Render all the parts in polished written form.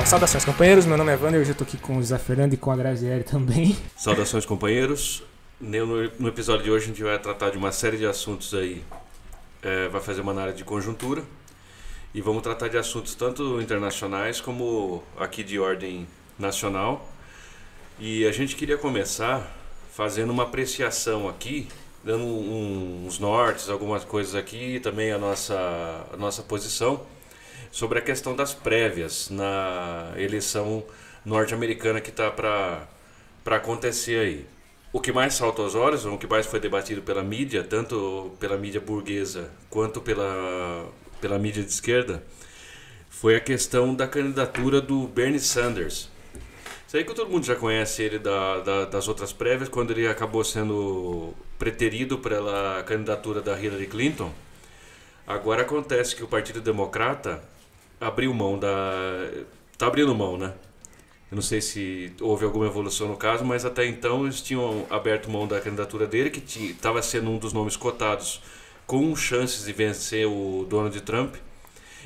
Saudações, companheiros. Meu nome é Wander, hoje eu tô aqui com o Zé Fernando e com a Graziele também. Saudações, companheiros. No episódio de hoje a gente vai tratar de uma série de assuntos aí. Vai fazer uma análise de conjuntura e vamos tratar de assuntos tanto internacionais como aqui de ordem nacional. E a gente queria começar fazendo uma apreciação aqui, dando uns nortes, algumas coisas aqui e também a nossa posição sobre a questão das prévias na eleição norte-americana que está para acontecer aí. O que mais salta aos olhos, o que mais foi debatido pela mídia, tanto pela mídia burguesa quanto pela mídia de esquerda, foi a questão da candidatura do Bernie Sanders. Isso aí que todo mundo já conhece ele das outras prévias, quando ele acabou sendo preterido pela candidatura da Hillary Clinton. Agora acontece que o Partido Democrata abriu mão tá abrindo mão, né? Eu não sei se houve alguma evolução no caso, mas até então eles tinham aberto mão da candidatura dele, que estava sendo um dos nomes cotados com chances de vencer o Donald Trump.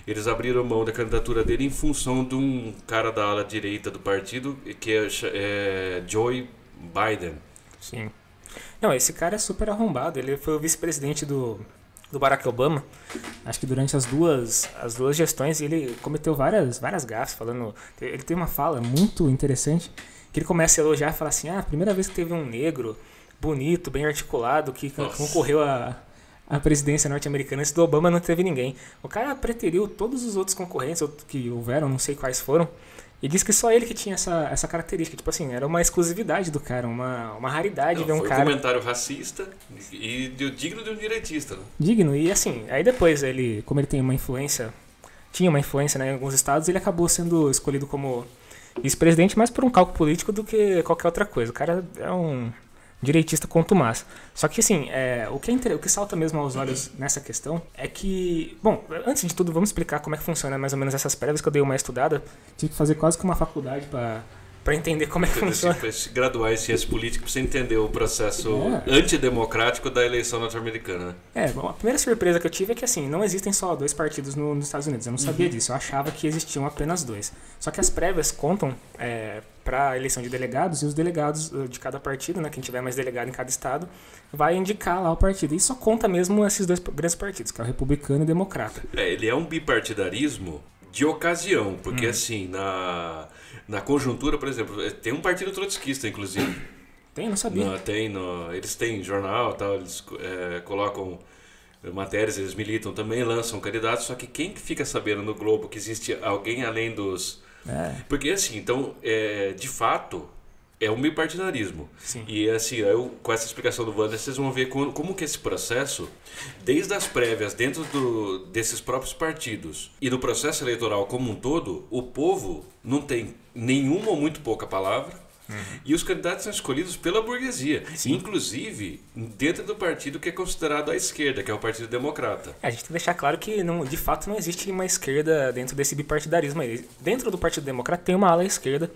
Eles abriram mão da candidatura dele em função de um cara da ala direita do partido, que é Joe Biden. Sim. Não, esse cara é super arrombado. Ele foi o vice-presidente do Barack Obama. Acho que durante as duas gestões ele cometeu várias gafes, falando. Ele tem uma fala muito interessante que ele começa a elogiar e fala assim: a primeira vez que teve um negro bonito, bem articulado, que concorreu à presidência norte-americana, esse do Obama não teve ninguém. O cara preteriu todos os outros concorrentes que houveram, não sei quais foram, e disse que só ele que tinha essa característica. Tipo assim, era uma exclusividade do cara, uma raridade ver um cara... Foi um comentário racista e digno de um direitista. Né? Digno, e assim, aí depois como ele tem tinha uma influência, né, em alguns estados, ele acabou sendo escolhido como vice-presidente mais por um cálculo político do que qualquer outra coisa. O cara é um direitista contumaz. Só que assim, o que salta mesmo aos olhos nessa questão é que, bom, antes de tudo vamos explicar como é que funciona mais ou menos essas prévias, que eu dei uma estudada, tive que fazer quase que uma faculdade para entender como é que funciona. Para se graduar em ciência política, para você entender o processo antidemocrático da eleição norte-americana. Bom, a primeira surpresa que eu tive é que assim, não existem só 2 partidos nos Estados Unidos. Eu não sabia disso, eu achava que existiam apenas 2. Só que as prévias contam para a eleição de delegados, e os delegados de cada partido, né, quem tiver mais delegado em cada estado, vai indicar lá o partido. E só conta mesmo esses 2 grandes partidos, que é o republicano e o democrata. Ele é um bipartidarismo de ocasião, porque assim, na conjuntura, por exemplo, tem um partido trotskista, inclusive. Tem? Não sabia. Eles têm jornal, tal, eles colocam matérias, eles militam também, lançam candidatos, só que quem fica sabendo no Globo que existe alguém além dos... Porque assim, então, de fato, é um bipartidarismo. Sim. E assim, com essa explicação do Wander, vocês vão ver como que esse processo, desde as prévias, dentro desses próprios partidos e no processo eleitoral como um todo, o povo não tem nenhuma ou muito pouca palavra. E os candidatos são escolhidos pela burguesia. Sim. Inclusive dentro do partido que é considerado a esquerda, que é o Partido Democrata. A gente tem que deixar claro que de fato não existe uma esquerda dentro desse bipartidarismo aí. Dentro do Partido Democrata tem uma ala esquerda,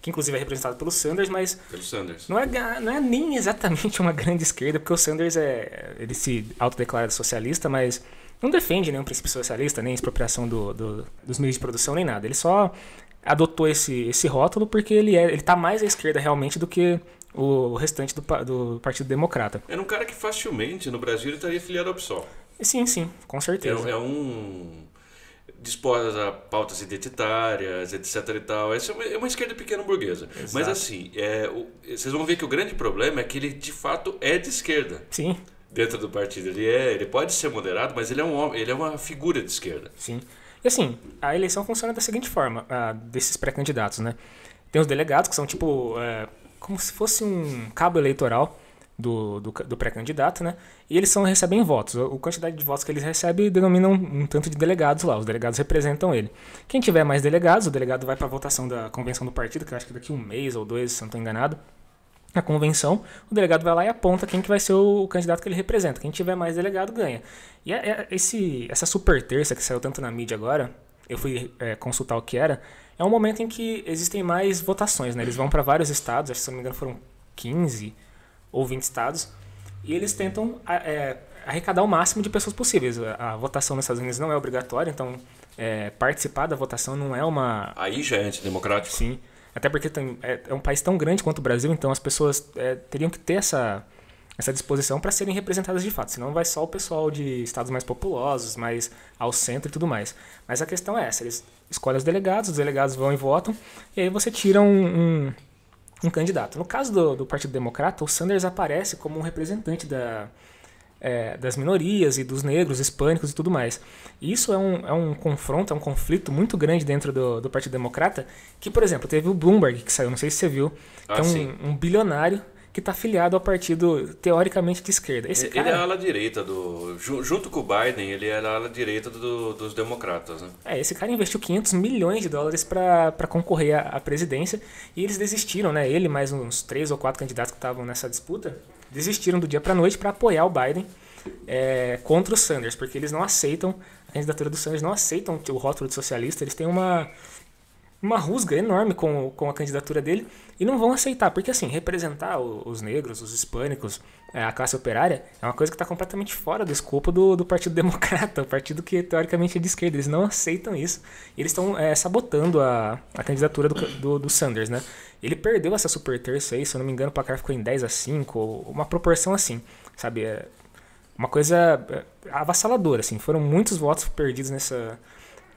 que inclusive é representada pelo Sanders, mas pelo Sanders. Não é nem exatamente uma grande esquerda, porque o Sanders ele se autodeclara socialista, mas não defende nenhum princípio socialista, nem expropriação dos meios de produção, nem nada. Ele só adotou esse rótulo porque ele está mais à esquerda realmente do que o restante do Partido Democrata. Era um cara que facilmente no Brasil ele estaria filiado ao PSOL. Sim, com certeza. Disposa pautas identitárias, etc e tal. Essa é uma esquerda pequena burguesa. Exato. Mas assim, vocês vão ver que o grande problema é que ele de fato é de esquerda. Sim. Dentro do partido. Ele pode ser moderado, mas ele é um homem, ele é uma figura de esquerda. Sim. E assim, a eleição funciona da seguinte forma, desses pré-candidatos, né? Tem os delegados, que são tipo, como se fosse um cabo eleitoral do pré-candidato, né? E eles recebem votos. A quantidade de votos que eles recebem denomina um tanto de delegados lá. Os delegados representam ele. Quem tiver mais delegados, o delegado vai para a votação da convenção do partido, que eu acho que daqui 1 mês ou 2, se eu não estou enganado. Na convenção, o delegado vai lá e aponta quem que vai ser o candidato que ele representa. Quem tiver mais delegado ganha. E essa super terça que saiu tanto na mídia agora, eu fui consultar o que era, é um momento em que existem mais votações, né? Eles vão para vários estados, acho que se não me engano foram 15 ou 20 estados, e eles tentam arrecadar o máximo de pessoas possíveis. A votação nos Estados Unidos não é obrigatória, então participar da votação não é uma... Aí já é antidemocrático? Sim, até porque é um país tão grande quanto o Brasil, então as pessoas teriam que ter essa disposição para serem representadas de fato, senão vai só o pessoal de estados mais populosos, mais ao centro e tudo mais. Mas a questão é essa, eles escolhem os delegados vão e votam, e aí você tira um candidato. No caso do Partido Democrata, o Sanders aparece como um representante das minorias e dos negros, hispânicos e tudo mais. E isso é um confronto, é um conflito muito grande dentro do Partido Democrata, que, por exemplo, teve o Bloomberg, que saiu, não sei se você viu, que é um bilionário que está afiliado ao partido teoricamente de esquerda. Ele é a ala direita junto com o Biden, ele era a ala direita dos democratas, né? Esse cara investiu $500 milhões para concorrer à presidência e eles desistiram, né? Ele mais uns 3 ou 4 candidatos que estavam nessa disputa desistiram do dia para a noite para apoiar o Biden contra o Sanders, porque eles não aceitam a candidatura do Sanders, não aceitam o rótulo de socialista, eles têm uma rusga enorme com a candidatura dele e não vão aceitar, porque assim, representar os negros, os hispânicos, a classe operária, é uma coisa que está completamente fora do escopo do Partido Democrata, o partido que teoricamente é de esquerda, eles não aceitam isso, e eles estão sabotando a candidatura do Sanders, né? Ele perdeu essa super terça aí, se eu não me engano o placar ficou em 10-5, ou uma proporção assim, sabe? Uma coisa avassaladora, assim, foram muitos votos perdidos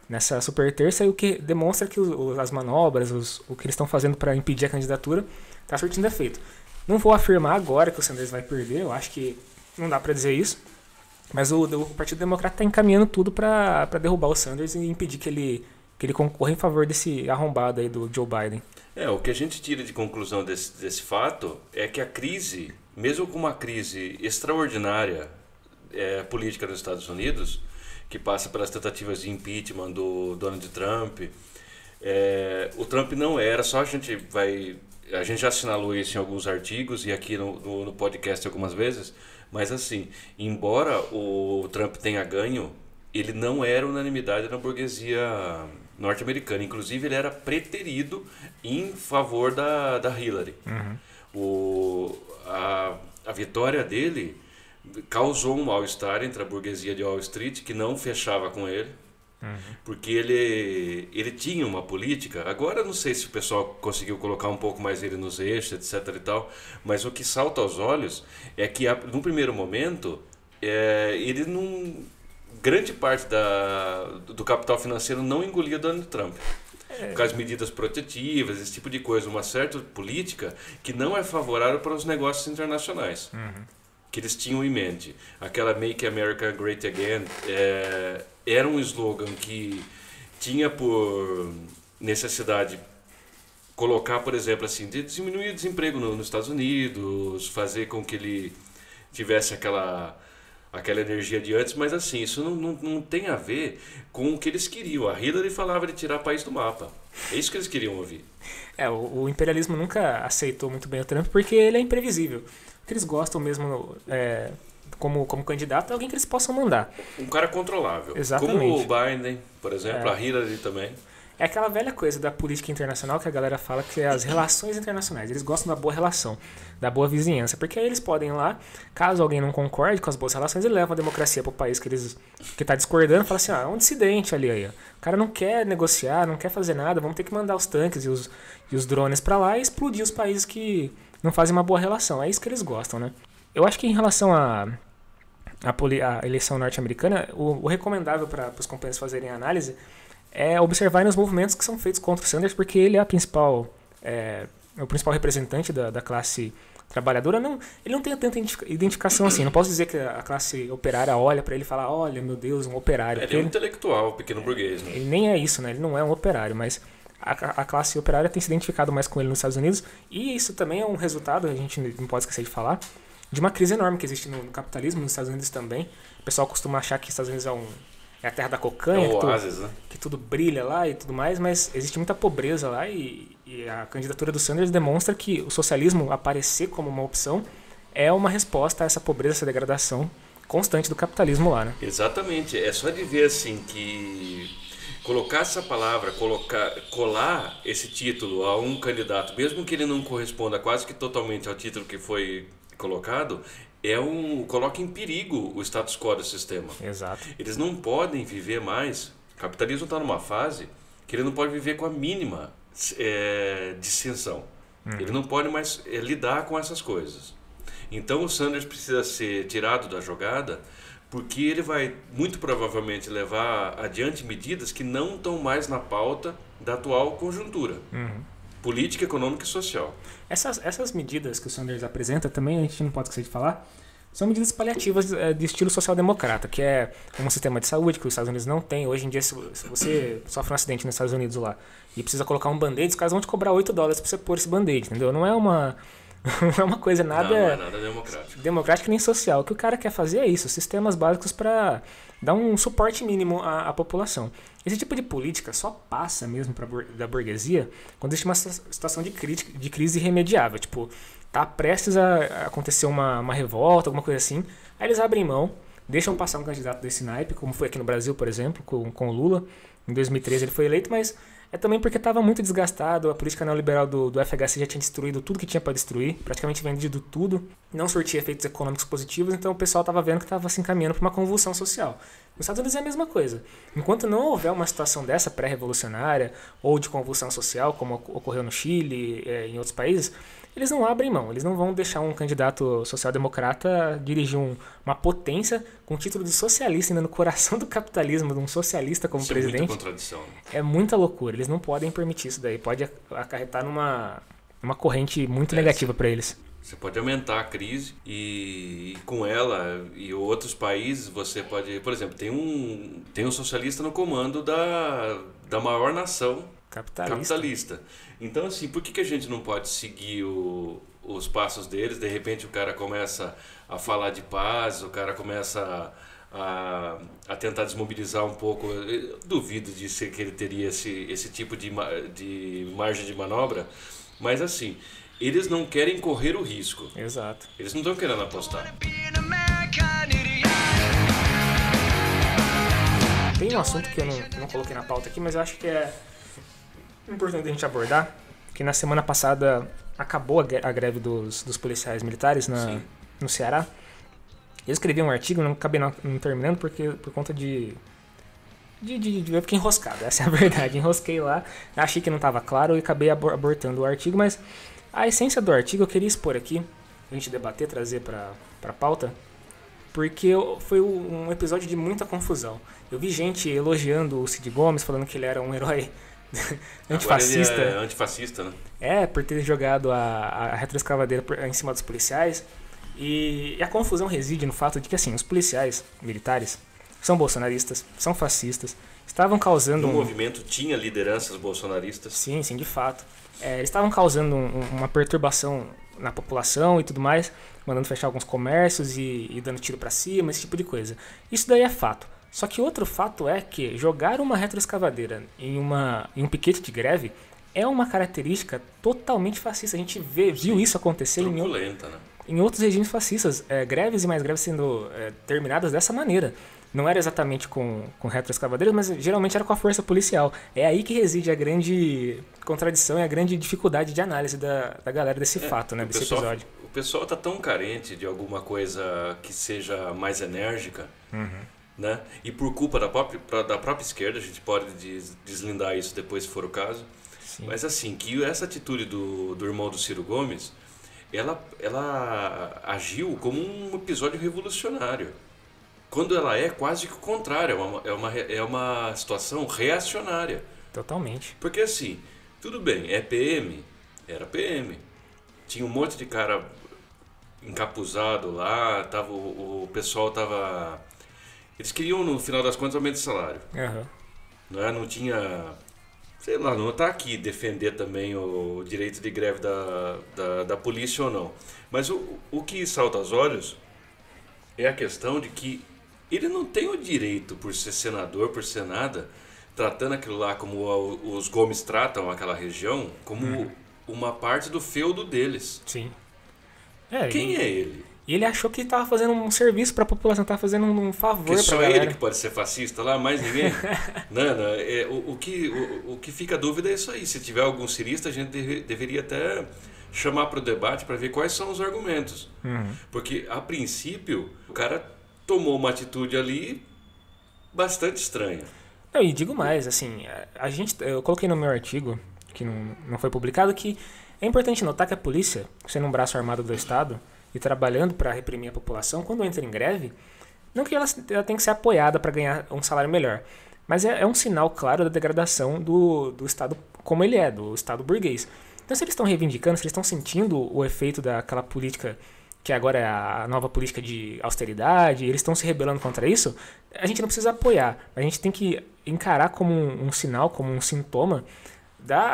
nessa super terça, e o que demonstra que as manobras, o que eles estão fazendo para impedir a candidatura, está surtindo efeito. Não vou afirmar agora que o Sanders vai perder, eu acho que não dá para dizer isso, mas o Partido Democrata está encaminhando tudo para derrubar o Sanders e impedir que ele concorra em favor desse arrombado aí do Joe Biden. O que a gente tira de conclusão desse fato é que a crise, mesmo com uma crise extraordinária política nos Estados Unidos, que passa pelas tentativas de impeachment do Donald Trump. O Trump não era, só a gente já assinalou isso em alguns artigos e aqui no podcast algumas vezes, mas assim, embora o Trump tenha ganho, ele não era unanimidade na burguesia norte-americana, inclusive ele era preterido em favor da Hillary. Uhum. A vitória dele causou um mal-estar entre a burguesia de Wall Street, que não fechava com ele, porque ele tinha uma política. Agora não sei se o pessoal conseguiu colocar um pouco mais ele nos eixos, etc e tal, mas o que salta aos olhos é que no primeiro momento ele grande parte do capital financeiro não engolia Donald Trump. Com as medidas protetivas, esse tipo de coisa, uma certa política que não é favorável para os negócios internacionais. Que eles tinham em mente. Aquela Make America Great Again era um slogan que tinha por necessidade colocar, por exemplo, assim, de diminuir o desemprego nos Estados Unidos, fazer com que ele tivesse aquela energia de antes, mas assim, isso não tem a ver com o que eles queriam. A Hillary falava de tirar o país do mapa. É isso que eles queriam ouvir. O imperialismo nunca aceitou muito bem o Trump porque ele é imprevisível. O que eles gostam mesmo como candidato é alguém que eles possam mandar. Um cara controlável. Exatamente. Como o Biden, por exemplo, a Hillary também. É aquela velha coisa da política internacional que a galera fala que é as relações internacionais. Eles gostam da boa relação, da boa vizinhança. Porque aí eles podem ir lá, caso alguém não concorde com as boas relações, ele leva a democracia para o país que está discordando e fala assim, é um dissidente ali. Aí. O cara não quer negociar, não quer fazer nada, vamos ter que mandar os tanques e os drones para lá e explodir os países que não fazem uma boa relação. É isso que eles gostam, né? Eu acho que em relação à eleição norte-americana, o recomendável para os companheiros fazerem a análise é observarem os movimentos que são feitos contra o Sanders, porque ele é o principal representante da classe trabalhadora. Ele não tem tanta identificação assim. Não posso dizer que a classe operária olha para ele e fala, olha, meu Deus, um operário. Ele é um intelectual, pequeno burguês. Né? Ele nem é isso, né? Ele não é um operário, mas a classe operária tem se identificado mais com ele nos Estados Unidos, e isso também é um resultado, a gente não pode esquecer de falar, de uma crise enorme que existe no capitalismo nos Estados Unidos também. O pessoal costuma achar que os Estados Unidos é a terra da cocaína, que tudo brilha lá e tudo mais, mas existe muita pobreza lá e a candidatura do Sanders demonstra que o socialismo aparecer como uma opção é uma resposta a essa pobreza, essa degradação constante do capitalismo lá, né? Exatamente, é só de ver assim que colocar essa palavra, colar esse título a um candidato, mesmo que ele não corresponda quase que totalmente ao título que foi colocado, coloca em perigo o status quo do sistema. Exato. Eles não podem viver mais. O capitalismo está numa fase que ele não pode viver com a mínima dissensão. Ele não pode mais lidar com essas coisas. Então o Sanders precisa ser tirado da jogada, porque ele vai muito provavelmente levar adiante medidas que não estão mais na pauta da atual conjuntura. Política, econômica e social. Essas medidas que o Sanders apresenta também, a gente não pode esquecer de falar, são medidas paliativas de estilo social-democrata, que é um sistema de saúde que os Estados Unidos não têm. Hoje em dia, se você sofre um acidente nos Estados Unidos lá e precisa colocar um band-aid, os caras vão te cobrar $8 para você pôr esse band-aid, entendeu? Não é uma coisa Não é nada democrática nem social. O que o cara quer fazer é isso, sistemas básicos para dar um suporte mínimo à população. Esse tipo de política só passa mesmo da burguesia quando existe uma situação de crise irremediável. Tipo, tá prestes a acontecer uma revolta, alguma coisa assim. Aí eles abrem mão, deixam passar um candidato desse naipe, como foi aqui no Brasil, por exemplo, com o Lula. Em 2013 ele foi eleito, mas é também porque estava muito desgastado, a política neoliberal do FHC já tinha destruído tudo que tinha para destruir, praticamente vendido tudo, não surtia efeitos econômicos positivos, então o pessoal estava vendo que estava se encaminhando para uma convulsão social. Nos Estados Unidos é a mesma coisa. Enquanto não houver uma situação dessa pré-revolucionária ou de convulsão social, como ocorreu no Chile e em outros países, eles não abrem mão, eles não vão deixar um candidato social-democrata dirigir uma potência com o título de socialista ainda no coração do capitalismo, de um socialista como presidente. É muita contradição. É muita loucura, eles não podem permitir isso daí, pode acarretar numa corrente muito negativa para eles. Você pode aumentar a crise e com ela e outros países você pode... Por exemplo, tem um socialista no comando da maior nação capitalista. Então, assim, por que a gente não pode seguir os passos deles? De repente o cara começa a falar de paz, o cara começa a tentar desmobilizar um pouco. Eu duvido que ele teria esse tipo de margem de manobra, mas assim... Eles não querem correr o risco. Exato. Eles não estão querendo apostar. Tem um assunto que eu não coloquei na pauta aqui, mas eu acho que é importante a gente abordar, que na semana passada acabou a greve dos policiais militares no Ceará. Eu escrevi um artigo, não acabei não terminando por conta de eu fiquei enroscado, essa é a verdade. Enrosquei lá, achei que não estava claro e acabei abortando o artigo, mas... A essência do artigo eu queria expor aqui, a gente debater, trazer para a pauta, porque foi um episódio de muita confusão. Eu vi gente elogiando o Cid Gomes, falando que ele era um herói antifascista. Agora ele é antifascista, né? Por ter jogado a retroescavadeira em cima dos policiais. E a confusão reside no fato de que, assim, os policiais militares são bolsonaristas, são fascistas, estavam causando... No movimento tinha lideranças bolsonaristas. Sim, de fato. Eles estavam causando uma perturbação na população e tudo mais, mandando fechar alguns comércios e dando tiro pra cima, esse tipo de coisa. Isso daí é fato. Só que outro fato é que jogar uma retroescavadeira em um piquete de greve é uma característica totalmente fascista. A gente viu isso acontecer em outros regimes fascistas. Greves e mais greves sendo terminadas dessa maneira. Não era exatamente com retroescavadeiras, mas geralmente era com a força policial. É aí que reside a grande contradição e a grande dificuldade de análise da galera desse fato, né, desse episódio. O pessoal está tão carente de alguma coisa que seja mais enérgica, né? E por culpa da própria esquerda, a gente pode deslindar isso depois se for o caso. Sim. Mas assim, que essa atitude do irmão do Ciro Gomes, ela agiu como um episódio revolucionário. Quando ela é quase que o contrário, é uma situação reacionária. Totalmente. Porque assim, tudo bem, PM, era PM. Tinha um monte de cara encapuzado lá, o pessoal tava... Eles queriam, no final das contas, aumento de salário. Uhum. Não tinha... Sei lá, não está aqui defender também o direito de greve da polícia ou não. Mas o que salta aos olhos é a questão de que ele não tem o direito, por ser senador, por ser nada, tratando aquilo lá como os Gomes tratam aquela região, como uma parte do feudo deles. Sim. Quem é ele? E ele achou que estava fazendo um serviço para a população, estava fazendo um favor para a galera. galera. Só ele que pode ser fascista lá, mais ninguém? O que fica a dúvida é isso aí. Se tiver algum cirista, a gente deveria até chamar para o debate para ver quais são os argumentos. Porque, a princípio, o cara tomou uma atitude ali bastante estranha. Não, e digo mais, assim, eu coloquei no meu artigo, que não foi publicado, que é importante notar que a polícia, sendo um braço armado do Estado e trabalhando para reprimir a população, quando entra em greve, não que ela tem que ser apoiada para ganhar um salário melhor, mas é um sinal claro da degradação do Estado como ele é, do Estado burguês. Então, se eles estão reivindicando, se eles estão sentindo o efeito daquela política que agora é a nova política de austeridade, eles estão se rebelando contra isso, a gente não precisa apoiar, a gente tem que encarar como um sinal, como um sintoma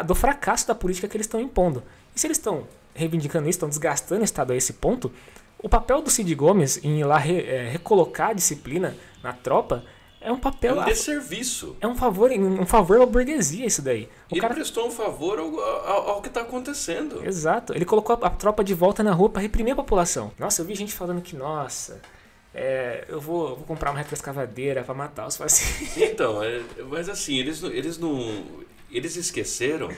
do fracasso da política que eles estão impondo. E se eles estão reivindicando isso, estão desgastando o Estado a esse ponto, o papel do Cid Gomes em ir lá recolocar a disciplina na tropa é um papel... É um desserviço. É um favor à burguesia isso daí. Ele prestou um favor ao que está acontecendo. Exato. Ele colocou a tropa de volta na rua para reprimir a população. Nossa, eu vi gente falando que, eu vou comprar uma retroescavadeira para matar os fascistas. Então, mas assim, eles esqueceram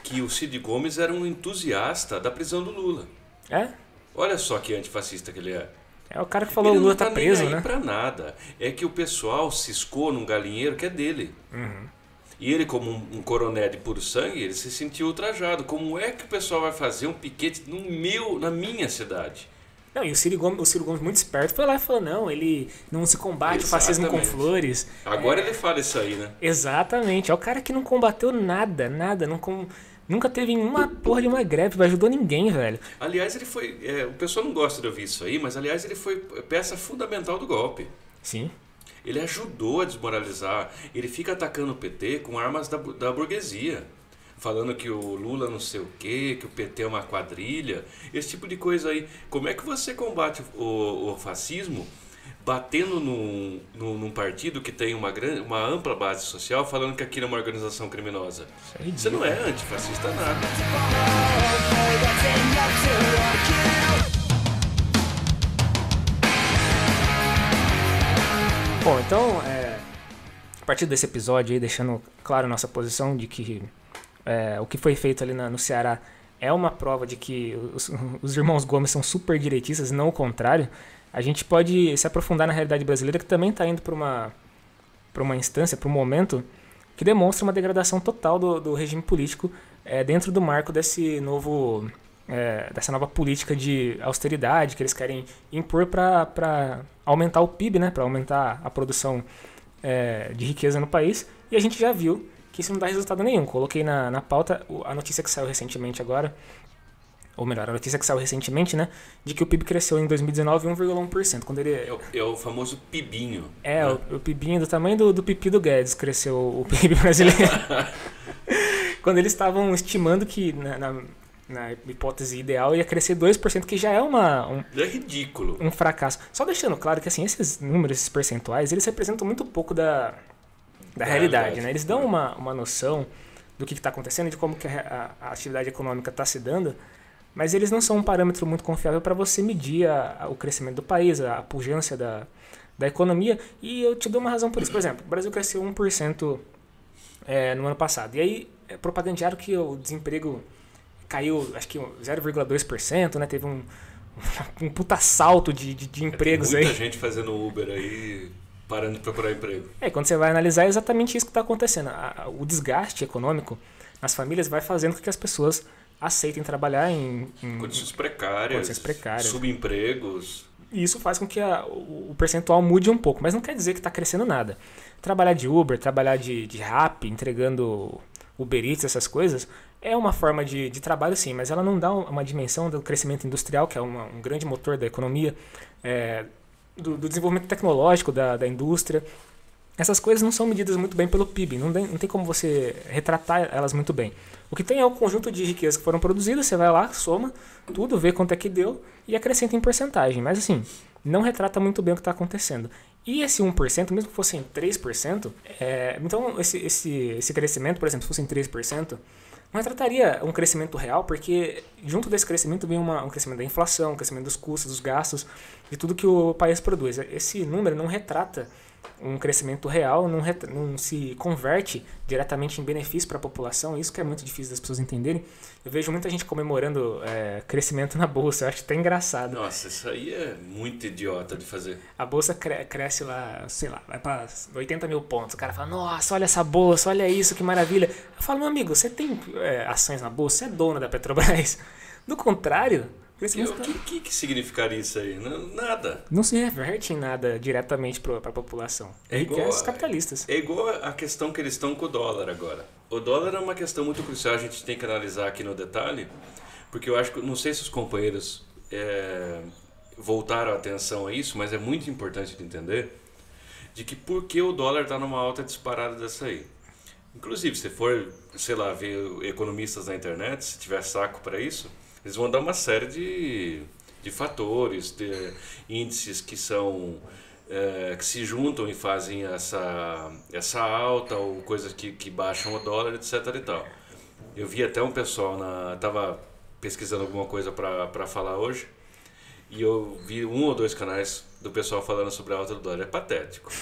que o Cid Gomes era um entusiasta da prisão do Lula. É? Olha só que antifascista que ele é. É o cara que falou que o Lula tá preso, nem aí né? pra nada. É que o pessoal ciscou num galinheiro que é dele. E ele, como um coronel de puro sangue, ele se sentiu ultrajado. Como é que o pessoal vai fazer um piquete na minha cidade? Não, e o Ciro Gomes, muito esperto, foi lá e falou, não, ele não se combate o fascismo com flores. Agora ele fala isso aí, né? Exatamente. É o cara que não combateu nada. Nunca teve uma porra de uma greve, não ajudou ninguém, velho. Aliás, ele foi... o pessoal não gosta de ouvir isso aí, mas aliás ele foi peça fundamental do golpe. Sim. Ele ajudou a desmoralizar. Ele fica atacando o PT com armas da burguesia. Falando que o Lula não sei o quê, que o PT é uma quadrilha. Esse tipo de coisa aí. Como é que você combate o fascismo batendo num partido que tem uma ampla base social, falando que aquilo é uma organização criminosa? Você não é antifascista nada. Bom, então, a partir desse episódio aí, deixando claro nossa posição de que o que foi feito ali no Ceará é uma prova de que os irmãos Gomes são super direitistas, não o contrário, a gente pode se aprofundar na realidade brasileira, que também está indo para uma instância, para um momento que demonstra uma degradação total do regime político dentro do marco dessa nova política de austeridade que eles querem impor para aumentar o PIB, né, para aumentar a produção de riqueza no país. E a gente já viu que isso não dá resultado nenhum. Coloquei na pauta a notícia que saiu recentemente agora, ou melhor, a notícia que saiu recentemente, né, de que o PIB cresceu em 2019 1,1%. Quando ele... É o famoso PIBinho. Né? O PIBinho do tamanho do pipi do Guedes cresceu o PIB brasileiro. Quando eles estavam estimando que na hipótese ideal ia crescer 2%, que já é é ridículo. Um fracasso. Só deixando claro que assim, esses números, esses percentuais, eles representam muito pouco da realidade, né? Eles dão uma noção do que está acontecendo, de como que a atividade econômica está se dando, mas eles não são um parâmetro muito confiável para você medir o crescimento do país, a pujança da economia, e eu te dou uma razão por isso. Por exemplo, o Brasil cresceu 1% no ano passado, e aí propagandearam que o desemprego caiu, acho que 0,2%, né? Teve um puta salto de empregos tem aí. Muita gente fazendo Uber aí, parando de procurar emprego. Quando você vai analisar, é exatamente isso que está acontecendo. O desgaste econômico nas famílias vai fazendo com que as pessoas aceitem trabalhar em condições precárias, subempregos. E isso faz com que o percentual mude um pouco, mas não quer dizer que está crescendo nada. Trabalhar de Uber, trabalhar de Rappi, entregando Uber Eats, essas coisas, é uma forma de trabalho sim, mas ela não dá uma dimensão do crescimento industrial, que é um grande motor da economia, do desenvolvimento tecnológico da indústria. Essas coisas não são medidas muito bem pelo PIB, não tem como você retratar elas muito bem. O que tem é o conjunto de riquezas que foram produzidas, você vai lá, soma tudo, vê quanto é que deu e acrescenta em porcentagem. Mas assim, não retrata muito bem o que está acontecendo. E esse 1%, mesmo que fossem 3%, então esse crescimento, por exemplo, se fossem 3%, não retrataria um crescimento real, porque junto desse crescimento vem um crescimento da inflação, um crescimento dos custos, dos gastos, de tudo que o país produz. Esse número não retrata um crescimento real não se converte diretamente em benefício para a população. Isso que é muito difícil das pessoas entenderem. Eu vejo muita gente comemorando crescimento na bolsa. Eu acho até engraçado. Nossa, isso aí é muito idiota de fazer. A bolsa cresce lá, sei lá, vai para 80 mil pontos. O cara fala, nossa, olha essa bolsa, olha isso, que maravilha. Eu falo, meu amigo, você tem ações na bolsa, você é dono da Petrobras. Do contrário... O que significaria isso aí? Nada. Não se reverte em nada diretamente para a população. É igual os capitalistas. É igual a questão que eles estão com o dólar agora. O dólar é uma questão muito crucial, a gente tem que analisar aqui no detalhe, porque eu acho que, não sei se os companheiros voltaram a atenção a isso, mas é muito importante de entender de que por que o dólar está numa alta disparada dessa aí. Inclusive, se for, sei lá, ver economistas na internet, se tiver saco para isso, eles vão dar uma série de fatores, de índices que são que se juntam e fazem essa alta, ou coisas que baixam o dólar, etc. e tal. Eu vi até um pessoal, estava pesquisando alguma coisa para falar hoje, e eu vi 1 ou 2 canais do pessoal falando sobre a alta do dólar. É patético.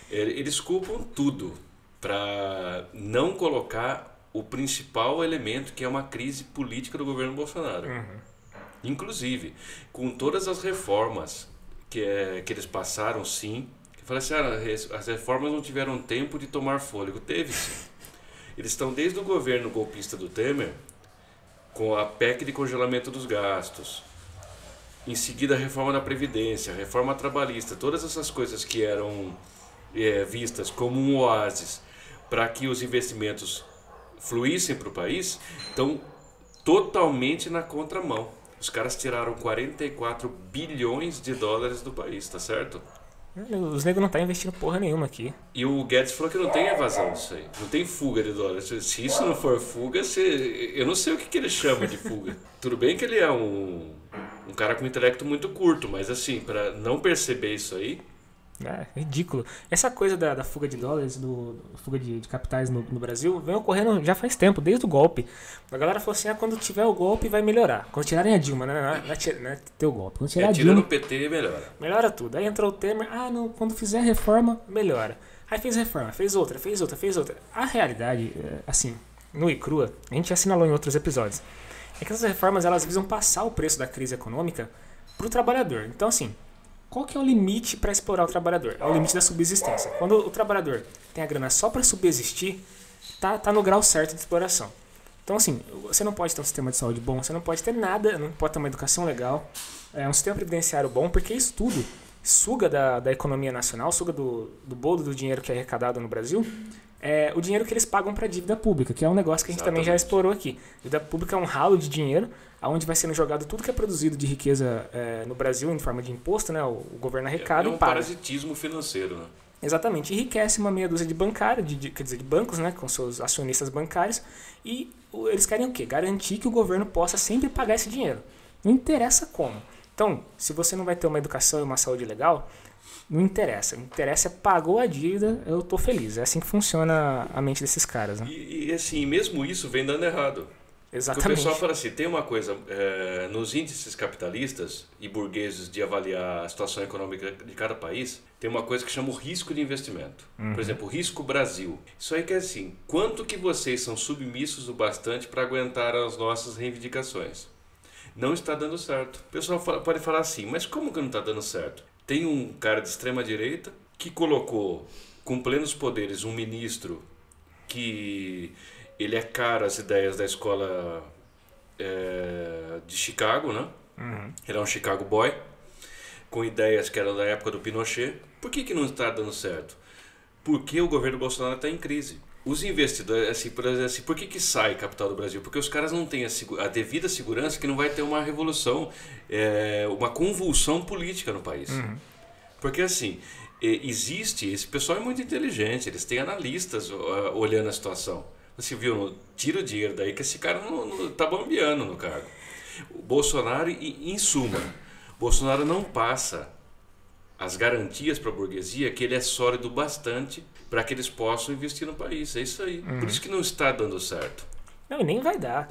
Eles culpam tudo para não colocar o principal elemento, que é uma crise política do governo Bolsonaro. Inclusive, com todas as reformas que eles passaram, sim. Eu falei assim, as reformas não tiveram tempo de tomar fôlego. Teve, sim. Eles estão desde o governo golpista do Temer, com a PEC de congelamento dos gastos. Em seguida, a reforma da Previdência, a reforma trabalhista, todas essas coisas que eram vistas como um oásis para que os investimentos fluíssem para o país, estão totalmente na contramão. Os caras tiraram 44 bilhões de dólares do país, tá certo? Os negros não estão investindo porra nenhuma aqui. E o Guedes falou que não tem evasão disso aí, não tem fuga de dólares. Se isso não for fuga, eu não sei o que ele chama de fuga. Tudo bem que ele é um cara com um intelecto muito curto, mas assim, para não perceber isso aí... É ridículo. Essa coisa da fuga de dólares, fuga de capitais no Brasil, vem ocorrendo já faz tempo, desde o golpe. A galera falou assim, quando tiver o golpe vai melhorar. Quando tirarem a Dilma, né? Não é ter o golpe. Quando tirar a Dilma, tirando o PT, melhora. Melhora tudo. Aí entrou o Temer, não, quando fizer a reforma, melhora. Aí fez reforma, fez outra. A realidade, assim, nua e crua, a gente assinalou em outros episódios, é que essas reformas elas visam passar o preço da crise econômica para o trabalhador. Então, assim, qual que é o limite para explorar o trabalhador? É o limite da subsistência. Quando o trabalhador tem a grana só para subsistir, tá no grau certo de exploração. Então, assim, você não pode ter um sistema de saúde bom, você não pode ter nada, não pode ter uma educação legal, um sistema previdenciário bom, porque isso tudo suga da economia nacional, suga do bolo do dinheiro que é arrecadado no Brasil, o dinheiro que eles pagam para a dívida pública, que é um negócio que a gente também já explorou aqui. A dívida pública é um ralo de dinheiro, onde vai sendo jogado tudo que é produzido de riqueza no Brasil em forma de imposto, né? O governo arrecada e paga. Parasitismo financeiro, né? Exatamente. Enriquece uma meia dúzia de bancários, quer dizer, de bancos, né? Com seus acionistas bancários. E eles querem o quê? Garantir que o governo possa sempre pagar esse dinheiro. Não interessa como. Então, se você não vai ter uma educação e uma saúde legal, não interessa. O que interessa é pagou a dívida, eu tô feliz. É assim que funciona a mente desses caras, né? E assim, mesmo isso vem dando errado. Exatamente. Porque o pessoal fala assim, tem uma coisa, nos índices capitalistas e burgueses de avaliar a situação econômica de cada país, tem uma coisa que chama o risco de investimento. Por exemplo, o risco Brasil. Isso aí que é assim, quanto que vocês são submissos o bastante para aguentar as nossas reivindicações? Não está dando certo. O pessoal pode falar assim, mas como que não está dando certo? Tem um cara de extrema direita que colocou com plenos poderes um ministro que ele é caro às ideias da escola de Chicago, né? Ele é um Chicago boy, com ideias que eram da época do Pinochet. Por que não está dando certo? Porque o governo Bolsonaro está em crise. Os investidores, assim, por exemplo, por que sai capital do Brasil? Porque os caras não têm a devida segurança que não vai ter uma revolução, uma convulsão política no país. Porque assim, esse pessoal é muito inteligente, eles têm analistas olhando a situação. Você viu, tira o dinheiro daí que esse cara não tá bambeando no cargo. O Bolsonaro, em suma, Bolsonaro não passa as garantias para a burguesia que ele é sólido bastante para que eles possam investir no país. É isso aí. Por isso que não está dando certo. Não, e nem vai dar.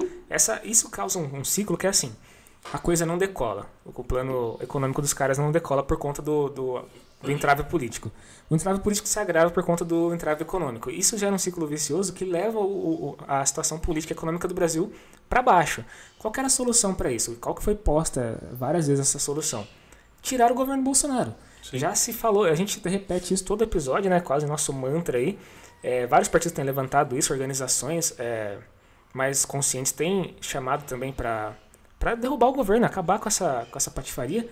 Isso causa um ciclo que é assim, a coisa não decola. O plano econômico dos caras não decola por conta do entrave político. O entrave político se agrava por conta do entrave econômico. Isso gera um ciclo vicioso que leva a situação política e econômica do Brasil para baixo. Qual que era a solução para isso? Qual que foi posta várias vezes essa solução? Tirar o governo Bolsonaro. Sim. Já se falou, a gente repete isso todo episódio, né? Quase nosso mantra aí. Vários partidos têm levantado isso, organizações mais conscientes têm chamado também para derrubar o governo, acabar com essa patifaria.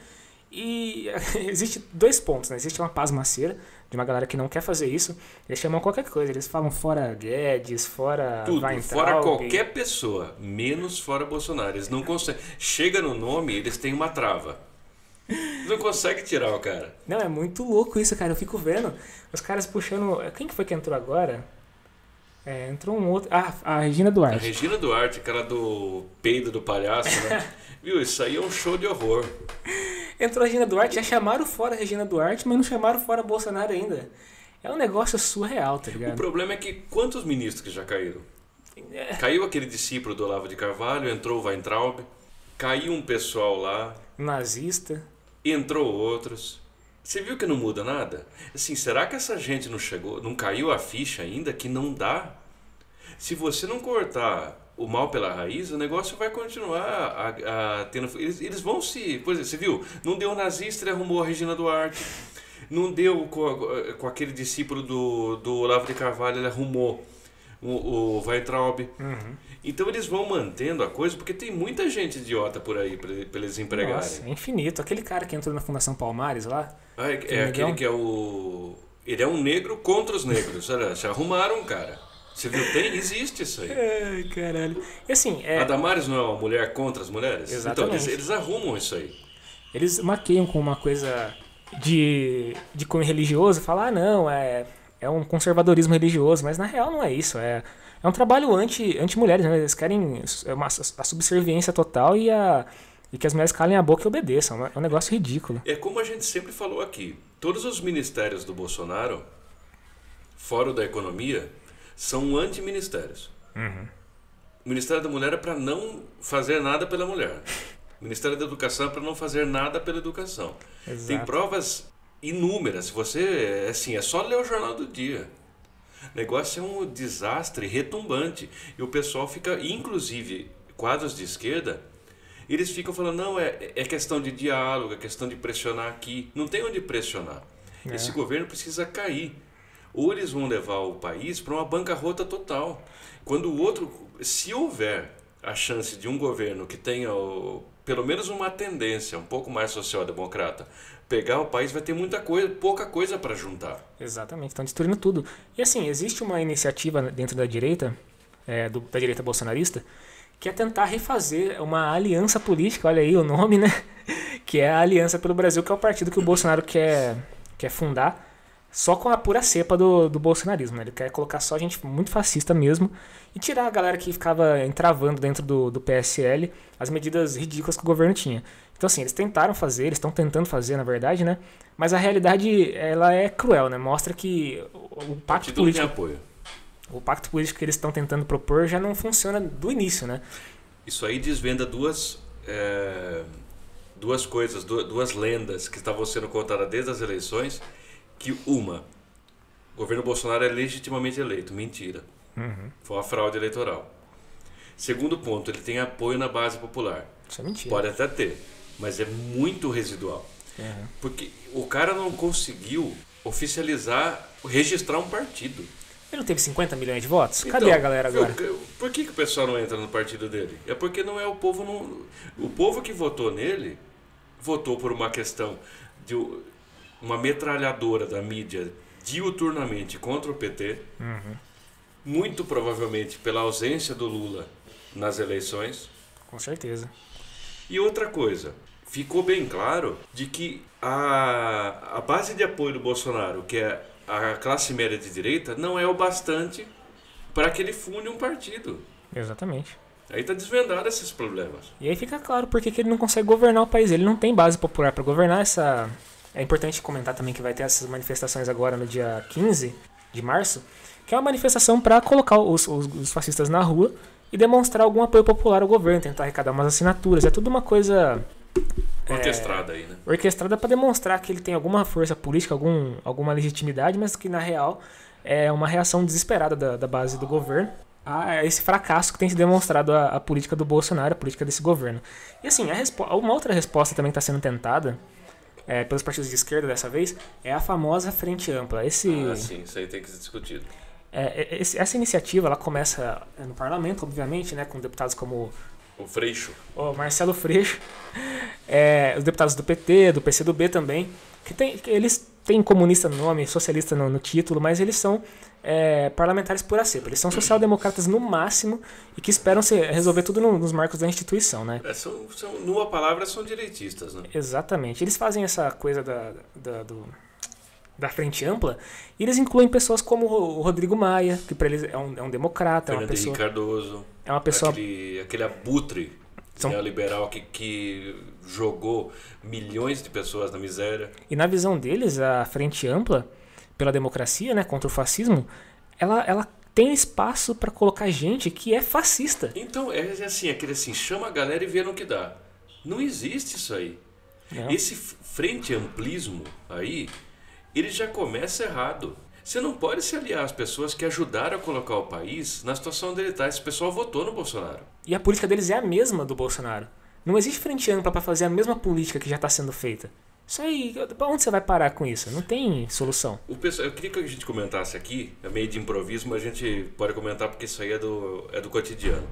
E existe dois pontos, né? Existe uma pasmaceira de uma galera que não quer fazer isso. Eles chamam qualquer coisa, eles falam fora Guedes, fora tudo, Weintraub, fora qualquer pessoa, menos fora Bolsonaro. Eles não conseguem. Chega no nome, eles têm uma trava. Eles não conseguem tirar o cara. Não, é muito louco isso, cara. Eu fico vendo os caras puxando. Quem que foi que entrou agora? Entrou um outro. A Regina Duarte. A Regina Duarte, aquela do peido do palhaço, né? Viu? Isso aí é um show de horror. Entrou a Regina Duarte, já chamaram fora a Regina Duarte, mas não chamaram fora Bolsonaro ainda. É um negócio surreal, tá ligado? O problema é que quantos ministros que já caíram? Caiu aquele discípulo do Olavo de Carvalho, entrou o Weintraub, caiu um pessoal lá. Nazista. Entrou outros. Você viu que não muda nada? Assim, será que essa gente não caiu a ficha ainda que não dá? Se você não cortar o mal pela raiz, o negócio vai continuar tendo... Eles vão se... Por exemplo, você viu? Não deu nazista, ele arrumou a Regina Duarte. Não deu com aquele discípulo do Olavo de Carvalho, ele arrumou o Weintraub. Uhum. Então eles vão mantendo a coisa, porque tem muita gente idiota por aí pra eles empregarem. Nossa, é infinito. Aquele cara que entrou na Fundação Palmares lá... É aquele que é o... Ele é um negro contra os negros. Olha, já arrumaram um cara. Você viu? Existe isso aí. Ai, caralho. E assim... A Damares não é uma mulher contra as mulheres? Exatamente. Então, eles arrumam isso aí. Eles maqueiam com uma coisa de cunho religioso, falar, não, é um conservadorismo religioso, mas na real não é isso. É um trabalho anti-mulheres, né? Eles querem a subserviência total e que as mulheres calem a boca e obedeçam. É um negócio ridículo. É como a gente sempre falou aqui. Todos os ministérios do Bolsonaro, fora o da economia, são anti-ministérios. Uhum. O Ministério da Mulher é para não fazer nada pela mulher. O Ministério da Educação é para não fazer nada pela educação. Exato. Tem provas inúmeras. Você, assim, é só ler o Jornal do Dia. O negócio é um desastre retumbante. E o pessoal fica, inclusive, quadros de esquerda, eles ficam falando, não, é questão de diálogo, é questão de pressionar aqui. Não tem onde pressionar. Esse governo precisa cair. Ou eles vão levar o país para uma bancarrota total. Quando o outro, se houver a chance de um governo que tenha pelo menos uma tendência um pouco mais social-democrata, pegar o país, vai ter pouca coisa para juntar. Exatamente, estão destruindo tudo. E assim, existe uma iniciativa dentro da direita, da direita bolsonarista, que é tentar refazer uma aliança política, olha aí o nome, né? Que é a Aliança pelo Brasil, que é o partido que o Bolsonaro quer fundar, só com a pura cepa do bolsonarismo, né? Ele quer colocar só gente muito fascista mesmo e tirar a galera que ficava entravando dentro do PSL as medidas ridículas que o governo tinha. Então assim, eles tentaram fazer, eles estão tentando fazer, na verdade, né? Mas a realidade, ela é cruel, né? Mostra que o pacto político... apoio. O pacto político que eles estão tentando propor já não funciona do início, né? Isso aí desvenda duas coisas, duas lendas que estavam sendo contadas desde as eleições, que o governo Bolsonaro é legitimamente eleito. Mentira. Uhum. Foi uma fraude eleitoral. Segundo ponto, ele tem apoio na base popular. Isso é mentira. Pode até ter, mas é muito residual. Uhum. Porque o cara não conseguiu registrar um partido. Ele não teve 50 milhões de votos? Cadê a galera agora? Por que o pessoal não entra no partido dele? É porque não é o povo... O povo que votou nele, votou por uma questão de uma metralhadora da mídia diuturnamente contra o PT, muito provavelmente pela ausência do Lula nas eleições. Com certeza. E outra coisa, ficou bem claro de que a base de apoio do Bolsonaro, que é a classe média de direita, não é o bastante para que ele funde um partido. Exatamente. Aí está desvendado esses problemas. E aí fica claro porque que ele não consegue governar o país. Ele não tem base popular para governar essa... É importante comentar também que vai ter essas manifestações agora no dia 15 de março, que é uma manifestação para colocar os fascistas na rua e demonstrar algum apoio popular ao governo, tentar arrecadar umas assinaturas. É tudo uma coisa Orquestrada aí, né? Orquestrada para demonstrar que ele tem alguma força política, alguma legitimidade, mas que na real é uma reação desesperada da base do governo a esse fracasso que tem se demonstrado a política do Bolsonaro, a política desse governo. E assim, uma outra resposta também que está sendo tentada pelos partidos de esquerda dessa vez é a famosa Frente Ampla. Sim, isso aí tem que ser discutido. Essa iniciativa ela começa no parlamento, obviamente, né, com deputados como o Freixo. O Marcelo Freixo, os deputados do PT, do PCdoB também, que eles têm comunista no nome, socialista no título, mas eles são parlamentares por cepa. Eles são social-democratas no máximo e que esperam resolver tudo nos marcos da instituição, né? Numa palavra, são direitistas, né? Exatamente. Eles fazem essa coisa da Frente Ampla, e eles incluem pessoas como o Rodrigo Maia, que para eles é um democrata, Fernando Henrique Cardoso, é uma pessoa... aquele abutre neoliberal que jogou milhões de pessoas na miséria. E na visão deles, a Frente Ampla pela democracia, né, contra o fascismo, ela tem espaço para colocar gente que é fascista. Então, aquele assim, chama a galera e vê no que dá. Não existe isso aí. Não. Esse frente amplismo aí, ele já começa errado. Você não pode se aliar às pessoas que ajudaram a colocar o país na situação onde ele está. Esse pessoal votou no Bolsonaro. E a política deles é a mesma do Bolsonaro. Não existe frente ampla para fazer a mesma política que já está sendo feita. Isso aí, onde você vai parar com isso? Não tem solução. Eu queria que a gente comentasse aqui, é meio de improviso, mas a gente pode comentar porque isso aí é do cotidiano.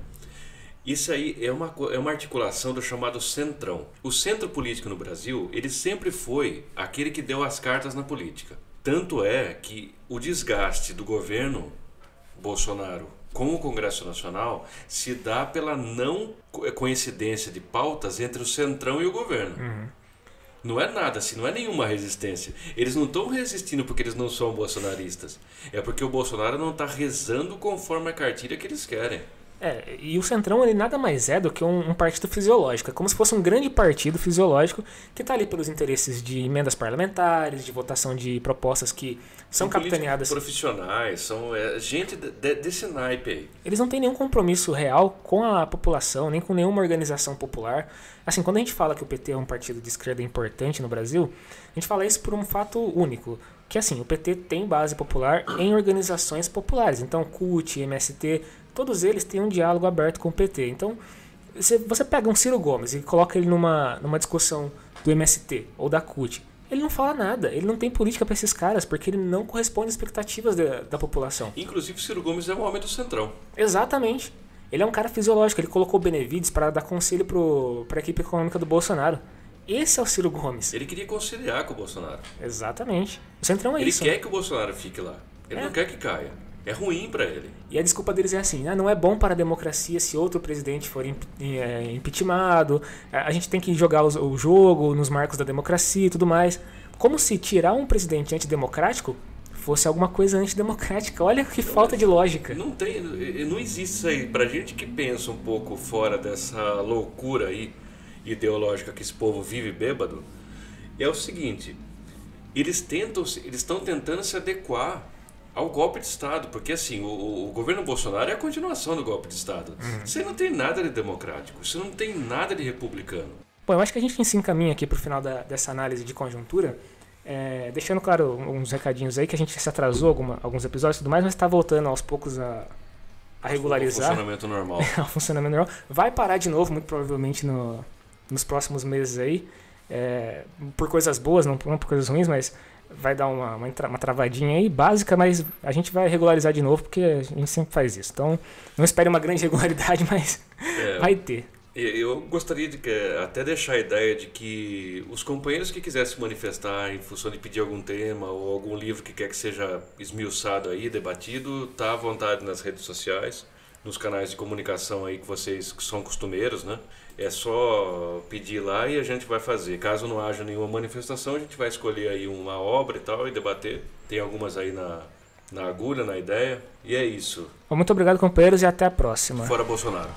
Isso aí é uma articulação do chamado centrão. O centro político no Brasil, ele sempre foi aquele que deu as cartas na política. Tanto é que o desgaste do governo Bolsonaro com o Congresso Nacional se dá pela não coincidência de pautas entre o centrão e o governo. Uhum. Não é nada assim, não é nenhuma resistência. Eles não estão resistindo porque eles não são bolsonaristas. É porque o Bolsonaro não está rezando conforme a cartilha que eles querem. E o Centrão ele nada mais é do que um partido fisiológico. É como se fosse um grande partido fisiológico que está ali pelos interesses de emendas parlamentares, de votação de propostas que são capitaneadas. Profissionais, são gente desse naipe aí. Eles não têm nenhum compromisso real com a população, nem com nenhuma organização popular. Assim, quando a gente fala que o PT é um partido de esquerda importante no Brasil, a gente fala isso por um fato único. Que assim, o PT tem base popular em organizações populares. Então, CUT, MST... todos eles têm um diálogo aberto com o PT. Então, você pega um Ciro Gomes e coloca ele numa discussão do MST ou da CUT, ele não fala nada, ele não tem política para esses caras, porque ele não corresponde às expectativas da população. Inclusive, Ciro Gomes é um homem do Centrão. Exatamente. Ele é um cara fisiológico, ele colocou o Benevides para dar conselho para a equipe econômica do Bolsonaro. Esse é o Ciro Gomes. Ele queria conciliar com o Bolsonaro. Exatamente. O Centrão é ele isso. Ele quer que o Bolsonaro fique lá. Ele não quer que caia. É ruim para ele. E a desculpa deles é assim, não é bom para a democracia se outro presidente for impeachmentado, a gente tem que jogar o jogo nos marcos da democracia e tudo mais. Como se tirar um presidente antidemocrático fosse alguma coisa antidemocrática. Olha que falta de lógica. Não existe isso aí. Pra gente que pensa um pouco fora dessa loucura aí ideológica que esse povo vive bêbado, é o seguinte, eles estão tentando se adequar ao golpe de Estado, porque assim, o governo Bolsonaro é a continuação do golpe de Estado. Isso aí não tem nada de democrático, isso não tem nada de republicano. Bom, eu acho que a gente se encaminha aqui para o final dessa análise de conjuntura, deixando claro uns recadinhos aí, que a gente se atrasou alguns episódios e tudo mais, mas está voltando aos poucos a regularizar. Ao funcionamento normal. Ao funcionamento normal. Vai parar de novo, muito provavelmente, nos próximos meses aí, por coisas boas, não por coisas ruins, mas vai dar uma travadinha aí, básica, mas a gente vai regularizar de novo, porque a gente sempre faz isso. Então, não espere uma grande regularidade, mas vai ter. Eu gostaria de até deixar a ideia de que os companheiros que quisessem se manifestar em função de pedir algum tema ou algum livro que quer que seja esmiuçado aí, debatido, tá à vontade nas redes sociais, nos canais de comunicação aí que vocês que são costumeiros, né? É só pedir lá e a gente vai fazer. Caso não haja nenhuma manifestação, a gente vai escolher aí uma obra e tal e debater. Tem algumas aí na agulha, na ideia. E é isso. Muito obrigado, companheiros, e até a próxima. Fora Bolsonaro.